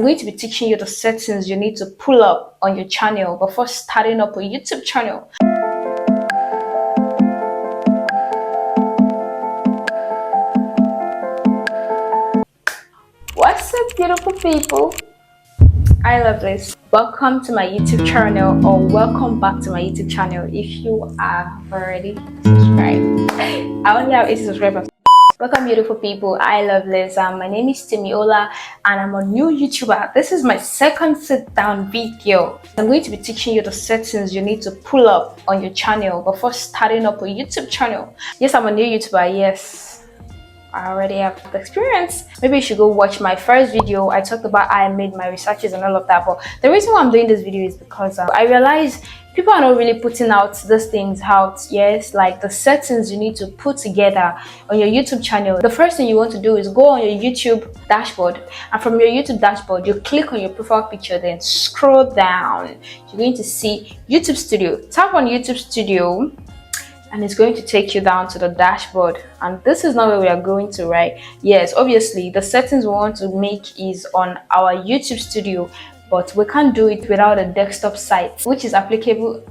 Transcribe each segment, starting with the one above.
I'm going to be teaching you the settings you need to pull up on your channel before starting up a YouTube channel. What's up, beautiful people? I love this. Welcome to my YouTube channel, or welcome back to my YouTube channel if you are already subscribed. I only have 80 subscribers. Welcome, beautiful people. I love this. My name is Temmieholla and I'm a new YouTuber. This is my second sit down video. I'm going to be teaching you the settings you need to pull up on your channel before starting up a YouTube channel. Yes, I'm a new YouTuber. Yes, I already have the experience. Maybe you should go watch my first video. I talked about how I made my researches and all of that. But the reason why I'm doing this video is because I realize people are not really putting out these things out. Yes, like the settings you need to put together on your YouTube channel. The first thing you want to do is go on your YouTube dashboard, and from your YouTube dashboard you click on your profile picture, then scroll down. You're going to see YouTube Studio. Tap on YouTube Studio and it's going to take you down to the dashboard, and this is not where we are going to, right? Yes, obviously the settings we want to make is on our YouTube Studio, but we can't do it without a desktop site which is applicable to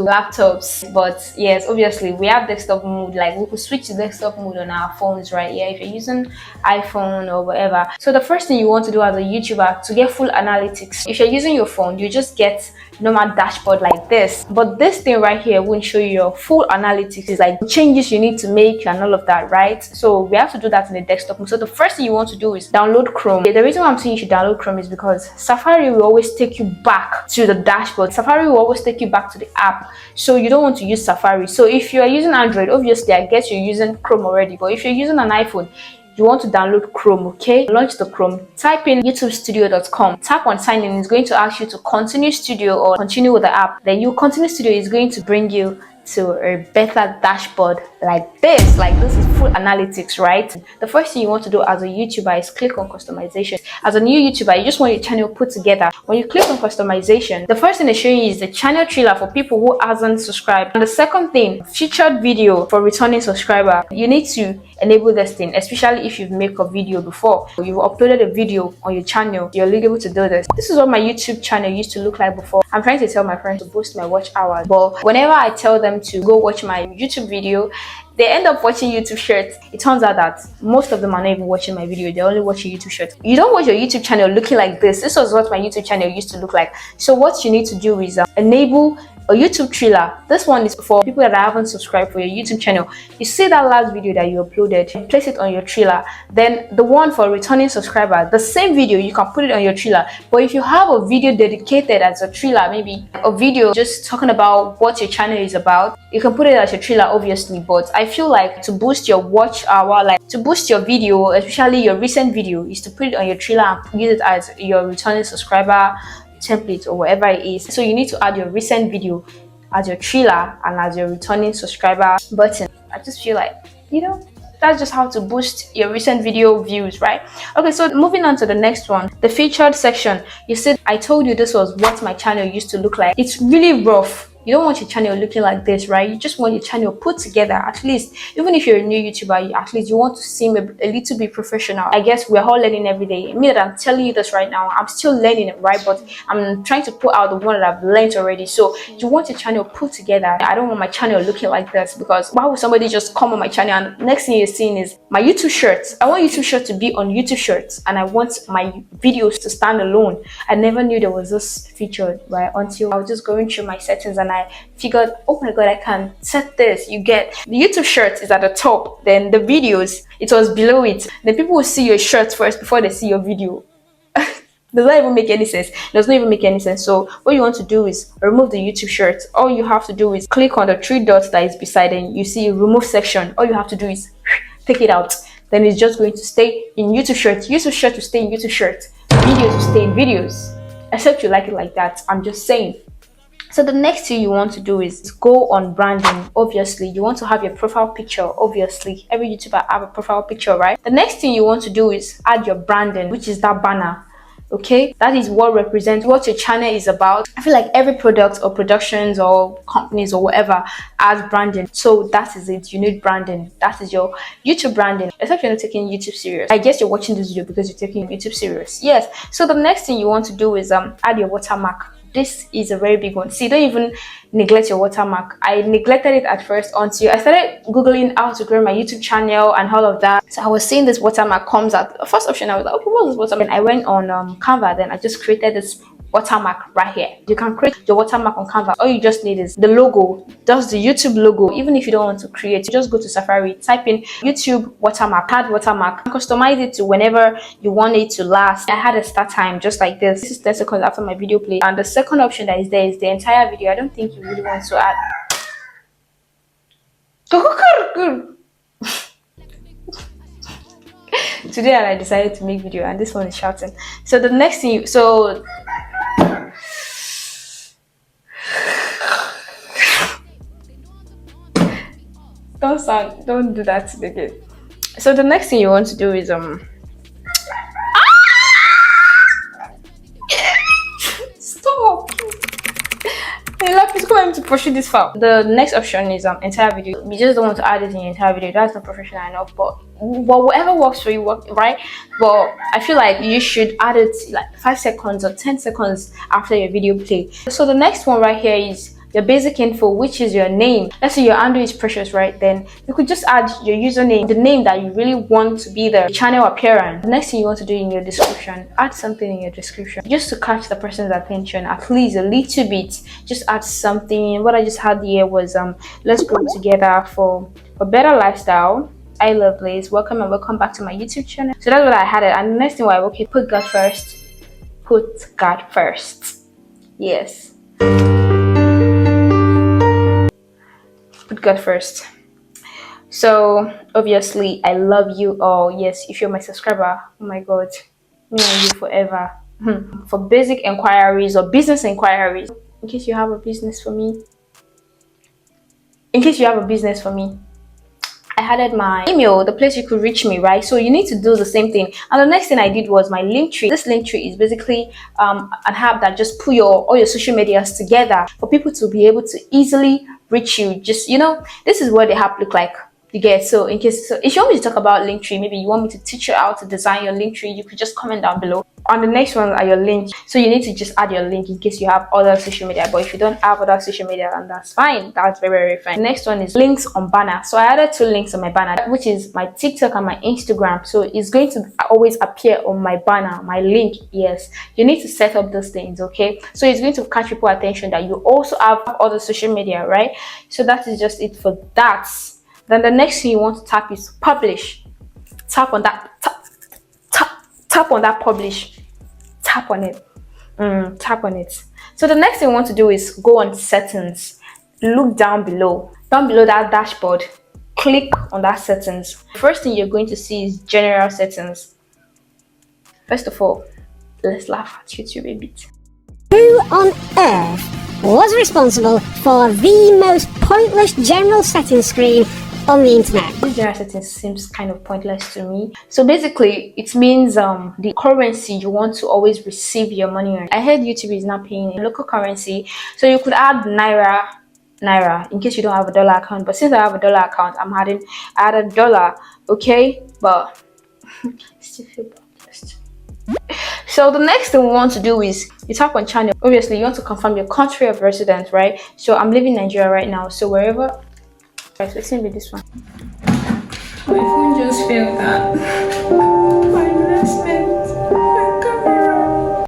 laptops. But yes, obviously we have desktop mode, like we could switch to desktop mode on our phones, right? Yeah, if you're using iPhone or whatever. So the first thing you want to do as a YouTuber to get full analytics, if you're using your phone, you just get normal dashboard like this, but this thing right here won't show you your full analytics. It's like changes you need to make and all of that, right? So we have to do that in the desktop mode. So the first thing you want to do is download Chrome. The reason why I'm saying you should download Chrome is because Safari will always take you back to the dashboard. Safari will always take you back to the app, so you don't want to use Safari. So if you are using Android, obviously I guess you're using Chrome already, but if you're using an iPhone, you want to download Chrome. Okay, launch the Chrome, type in youtubestudio.com, tap on sign in. It's going to ask you to continue Studio or continue with the app. Then you continue Studio is going to bring you to a better dashboard like this. Like this is full analytics, right? The first thing you want to do as a YouTuber is click on customization. As a new YouTuber, you just want your channel put together. When you click on customization, the first thing they show you is the channel trailer for people who hasn't subscribed, and the second thing, featured video for returning subscriber. You need to enable this thing, especially if you've made a video before, you've uploaded a video on your channel, you're able to do this. This is what my YouTube channel used to look like before. I'm trying to tell my friends to boost my watch hours, but whenever I tell them to go watch my YouTube video, they end up watching YouTube Shorts. It turns out that most of them are not even watching my video, they're only watching YouTube Shorts. You don't watch your YouTube channel looking like this. This was what my YouTube channel used to look like. So what you need to do is enable a YouTube trailer. This one is for people that haven't subscribed for your YouTube channel. You see that last video that you uploaded, place it on your trailer. Then the one for returning subscriber, the same video, you can put it on your trailer. But if you have a video dedicated as a trailer, maybe a video just talking about what your channel is about, you can put it as your trailer, obviously. But I feel like to boost your watch hour, like to boost your video, especially your recent video, is to put it on your trailer and use it as your returning subscriber template or whatever it is. So you need to add your recent video as your trailer and as your returning subscriber button. I just feel like, you know, that's just how to boost your recent video views, right? Okay, so moving on to the next one, the featured section. You said I told you this was what my channel used to look like. It's really rough. You don't want your channel looking like this, right? You just want your channel put together. At least, even if you're a new YouTuber, at least you want to seem a little bit professional. I guess we're all learning every day. Me that I'm telling you this right now, I'm still learning it, right? But I'm trying to put out the one that I've learned already. So you want your channel put together. I don't want my channel looking like this, because why would somebody just come on my channel and next thing you're seeing is my YouTube Shorts? I want YouTube Shorts to be on YouTube Shorts, and I want my videos to stand alone. I never knew there was this feature, right? Until I was just going through my settings and I figured, oh my god, I can set this. You get the YouTube Shorts is at the top, then the videos, it was below it. Then people will see your shorts first before they see your video. Does not even make any sense. Does not even make any sense. So what you want to do is remove the YouTube Shorts. All you have to do is click on the three dots that is beside it. You see remove section. All you have to do is take it out. Then it's just going to stay in YouTube Shorts. YouTube Shorts will stay in YouTube Shorts. Videos will stay in videos. Except you like it like that. I'm just saying. So the next thing you want to do is go on branding. Obviously, you want to have your profile picture. Obviously, every YouTuber have a profile picture, right? The next thing you want to do is add your branding, which is that banner. Okay, that is what represents what your channel is about. I feel like every product or productions or companies or whatever has branding, so that is it. You need branding. That is your YouTube branding, except you're not taking YouTube serious. I guess you're watching this video because you're taking YouTube serious. Yes, so the next thing you want to do is add your watermark. This is a very big one. See, don't even neglect your watermark. I neglected it at first until I started googling how to grow my YouTube channel and all of that. So I was seeing this watermark comes out. The first option, I was like, okay, what's this watermark? I went on Canva, then I just created this watermark right here. You can create your watermark on Canva. All you just need is the logo. That's the YouTube logo. Even if you don't want to create, you just go to Safari, type in YouTube watermark, add watermark, customize it to whenever you want it to last. I had a start time just like this. This is 10 seconds after my video play. And the second option that is there is the entire video. I don't think you really want to add. Today I decided to make video and this one is shouting. So the next thing don't do that again. So the next thing you want to do is stop. Please come to pursue this file. The next option is entire video. You just don't want to add it in your entire video. That's not professional enough, but whatever works for you, right? But I feel like you should add it like 5 seconds or 10 seconds after your video play. So the next one right here is your basic info, which is your name. Let's say your handle is Precious, right? Then you could just add your username, the name that you really want to be the channel appearance. The next thing you want to do in your description, add something in your description just to catch the person's attention, at least a little bit. Just add something. What I just had here was let's grow together for a better lifestyle. I love Liz. Welcome and welcome back to my YouTube channel. So that's what I had it. And the next thing was, okay, put God first. Put God first. Yes. Put God first. So obviously I love you all. Yes, if you're my subscriber, oh my god, me and you forever. For basic inquiries or business inquiries, in case you have a business for me, I added my email, the place you could reach me, right? So you need to do the same thing. And the next thing I did was my link tree. This link tree is basically an app that just put all your social medias together for people to be able to easily reach you. Just, you know, this is what the app look like. You get, so in case, so if you want me to talk about Linktree, maybe you want me to teach you how to design your Linktree, you could just comment down below. On the next one are your links. So you need to just add your link in case you have other social media. But if you don't have other social media, then that's fine. That's very, very fine. The next one is links on banner. So I added 2 links on my banner, which is my TikTok and my Instagram. So it's going to always appear on my banner, my link. Yes, you need to set up those things, okay? So it's going to catch people's attention that you also have other social media, right? So that is just it for that. Then the next thing you want to tap is publish. Tap on that. Tap on that publish. Tap on it. Tap on it. So the next thing you want to do is go on settings. Look down below. Down below that dashboard. Click on that settings. First thing you're going to see is general settings. First of all, let's laugh at YouTube a bit. Who on earth was responsible for the most pointless general settings screen on the internet? This general settings seems kind of pointless to me. So basically it means the currency you want to always receive your money on. I heard YouTube is not paying in local currency, so you could add naira in case you don't have a dollar account. But since I have a dollar account, I'm add dollar, okay? But still feel pointless. So the next thing we want to do is you tap on channel. Obviously you want to confirm your country of residence, right? So I'm living in Nigeria right now, so wherever. Right, so it's gonna be this one. My phone just failed that. My investment, my camera.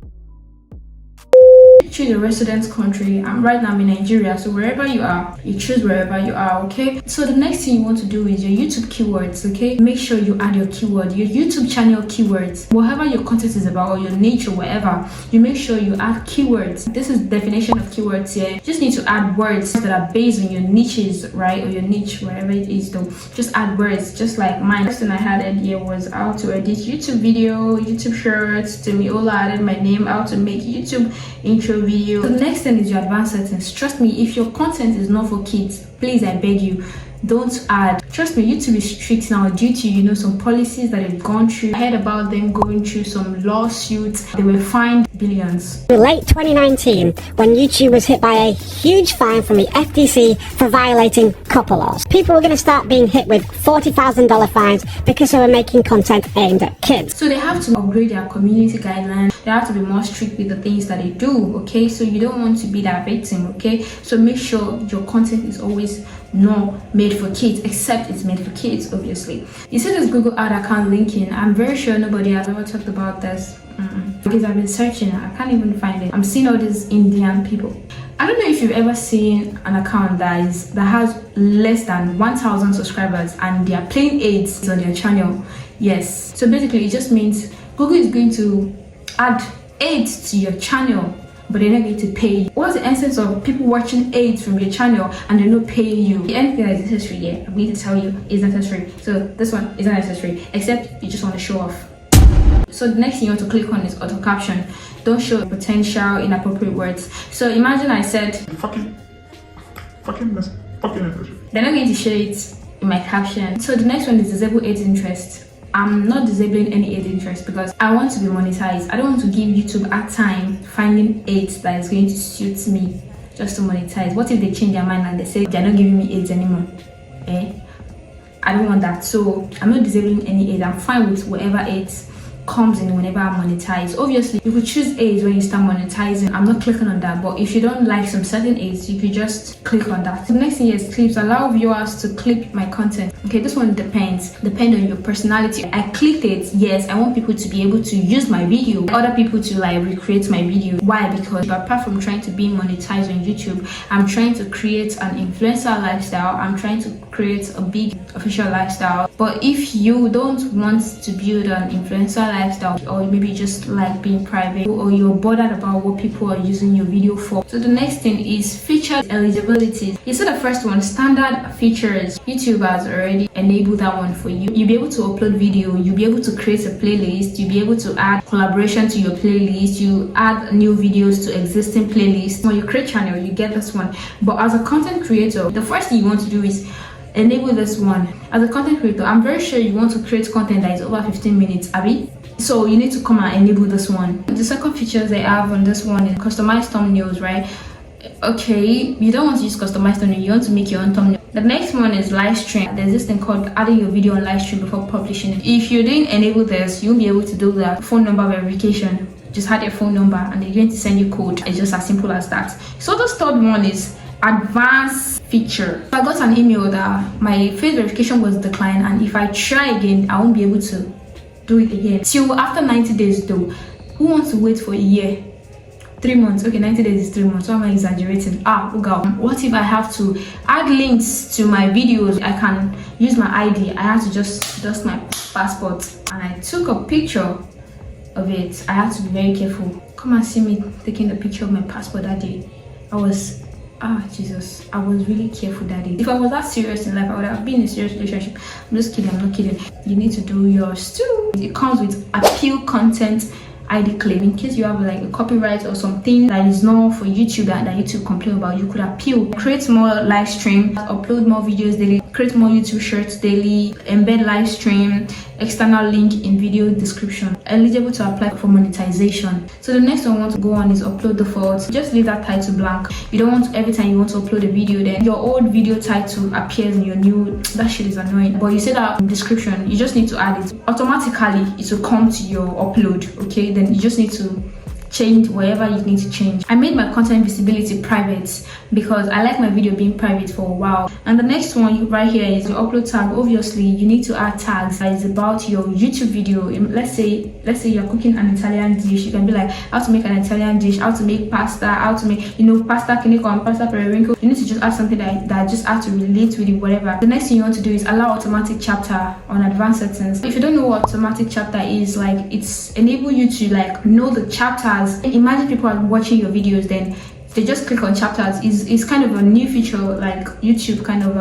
Choose your residence country. Right now I'm in Nigeria, so wherever you are, you choose wherever you are, okay? So the next thing you want to do is your YouTube keywords, okay? Make sure you add your keyword, your YouTube channel keywords. Whatever your content is about, or your niche or whatever, you make sure you add keywords. This is the definition of keywords here. You just need to add words that are based on your niches, right? Or your niche, wherever it is though. Just add words, just like mine. First thing I had here was how to edit YouTube video, YouTube shorts. Temmieholla added my name, how to make YouTube intro video. The next thing is your advanced settings. Trust me, if your content is not for kids, please, I beg you, don't add. Trust me, YouTube is strict now due to some policies that they've gone through. I heard about them going through some lawsuits. They were fined billions. Late 2019, when YouTube was hit by a huge fine from the FTC for violating copper laws. People were going to start being hit with $40,000 fines because they were making content aimed at kids. So they have to upgrade their community guidelines. They have to be more strict with the things that they do, okay? So you don't want to be that victim, okay? So make sure your content is always not made for kids, except it's made for kids, obviously. You see this Google ad account linking? I'm very sure nobody has ever talked about this because I've been searching. I can't even find it. I'm seeing all these Indian people. I don't know if you've ever seen an account that has less than 1,000 subscribers and they are playing ads on their channel. Yes, so basically it just means Google is going to add ads to your channel, but they're not going to pay you. What's the essence of people watching ads from your channel and they're not paying you? Anything that is necessary, yeah, I'm going to tell you is necessary. So this one is not necessary, except you just want to show off. So the next thing you want to click on is auto caption. Don't show potential inappropriate words. So imagine I said fucking necessary. They're not going to show it in my caption. So the next one is disable ads interest. I'm not disabling any ads interest because I want to be monetized. I don't want to give YouTube ad time finding ads that is going to suit me just to monetize. What if they change their mind and they say they're not giving me ads anymore? I don't want that. So I'm not disabling any ads. I'm fine with whatever ads comes in whenever I monetize. Obviously you could choose ads when you start monetizing. I'm not clicking on that, but if you don't like some certain ads, you could just click on that. So the next thing is clips. Allow viewers to clip my content. Okay, this one depend on your personality. I clicked it. Yes, I want people to be able to use my video, other people to like recreate my video. Why? Because apart from trying to be monetized on YouTube, I'm trying to create an influencer lifestyle. I'm trying to create a big official lifestyle. But if you don't want to build an influencer lifestyle, or maybe just like being private, or you're bothered about what people are using your video for. So the next thing is feature eligibility. You see the first one, standard features. YouTube has already enabled that one for you. You'll be able to upload video, you'll be able to create a playlist, you'll be able to add collaboration to your playlist, you add new videos to existing playlists. When you create channel, you get this one. But as a content creator, the first thing you want to do is enable this one. As a content creator, I'm very sure you want to create content that is over 15 minutes, Abby. So you need to come and enable this one. The second features they have on this one is customized thumbnails, right? Okay, you don't want to use customized thumbnail, you want to make your own thumbnail. The next one is live stream. There's this thing called adding your video on live stream before publishing it. If you didn't enable this, you'll be able to do the phone number verification. Just add your phone number and they're going to send you code. It's just as simple as that. So the third one is advanced feature. I got an email that my face verification was declined, and if I try again, I won't be able to do it again till after 90 days though. Who wants to wait for a year? 3 months. Okay, 90 days is 3 months. So am I exaggerating? Oh god, what if I have to add links to my videos? I can use my ID. I have to just dust my passport, and I took a picture of it. I have to be very careful. Come and see me taking the picture of my passport that day. Jesus, I was really careful that day. If I was that serious in life, I would have been in a serious relationship. I'm just kidding, I'm not kidding. You need to do yours too. It comes with appeal content ID claim. In case you have like a copyright or something that is not for YouTube that YouTube complain about, you could appeal. Create more live stream, upload more videos daily, create more YouTube shorts daily, embed live stream, external link in video description. Eligible to apply for monetization. So the next one I want to go on is upload default. Just leave that title blank. You don't want to, every time you want to upload a video, then your old video title appears in your new. That shit is annoying. But you say that in description, you just need to add it. Automatically it will come to your upload. Okay, then you just need to change whatever you need to change. I made my content visibility private because I like my video being private for a while. And the next one right here is the upload tag. Obviously you need to add tags that is about your YouTube video. Let's say you're cooking an Italian dish. You can be like how to make an Italian dish, how to make pasta, how to make pasta ℚ𝑒neco and pasta ℚ𝑒rinkle. You need to just add something that just have to relate with it, whatever. The next thing you want to do is allow automatic chapter on advanced settings. If you don't know what automatic chapter is, like it's enable you to like know the chapter. Imagine people are watching your videos, then they just click on chapters. Is kind of a new feature like YouTube kind of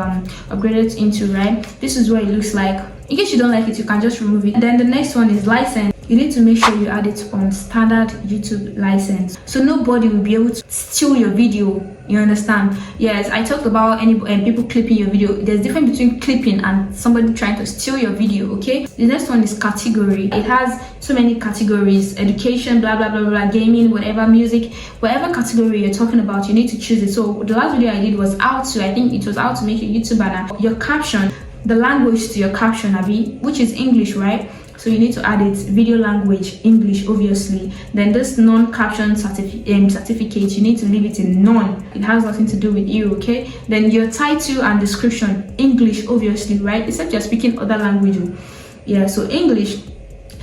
upgraded into, right? This is what it looks like. In case you don't like it, you can just remove it. And then the next one is license. you need to make sure you add it on standard YouTube license, so nobody will be able to steal your video. You understand? Yes, I talked about people clipping your video. There's difference between clipping and somebody trying to steal your video. Okay, the next one is category. It has so many categories: education, blah blah blah blah, gaming, whatever, music, whatever category you're talking about, you need to choose it. So the last video I did was how to, I think it was how to make a YouTube banner. Your caption, the language to your caption, which is English, right? So you need to add it, video language English, obviously. Then this non-caption certificate, you need to leave it in none. It has nothing to do with you, okay? Then your title and description, English, obviously, right? Except you're speaking other language. Yeah, so English.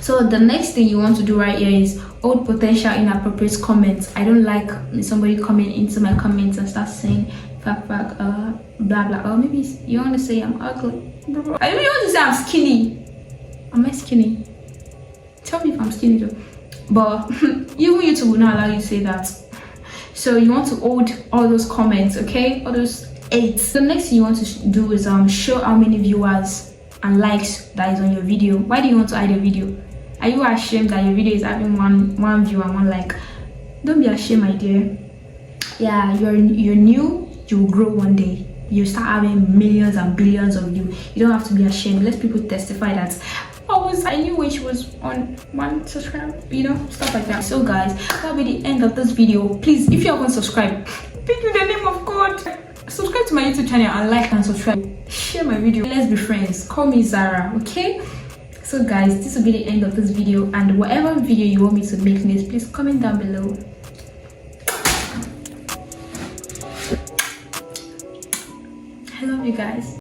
So the next thing you want to do right here is hold potential inappropriate comments. I don't like somebody coming into my comments and start saying fuck, blah blah. Or maybe you want to say I'm ugly. I really want to say I'm skinny. Am I skinny? Tell me if I'm skinny though. But even YouTube will not allow you to say that. So you want to hold all those comments, okay? All those 8. The next thing you want to do is show how many viewers and likes that is on your video. Why do you want to hide your video? Are you ashamed that your video is having one view and 1 like? Don't be ashamed, my dear. Yeah, you're new. You will grow one day. You start having millions and billions of views. You don't have to be ashamed. Let people testify that I knew when she was on 1 subscribe, you know, stuff like that. So guys, that'll be the end of this video. Please, if you haven't subscribed, please, in the name of God, subscribe to my YouTube channel and like and subscribe. Share my video. Let's be friends. Call me Zara, okay? So guys, this will be the end of this video, and whatever video you want me to make next, please comment down below. I love you guys.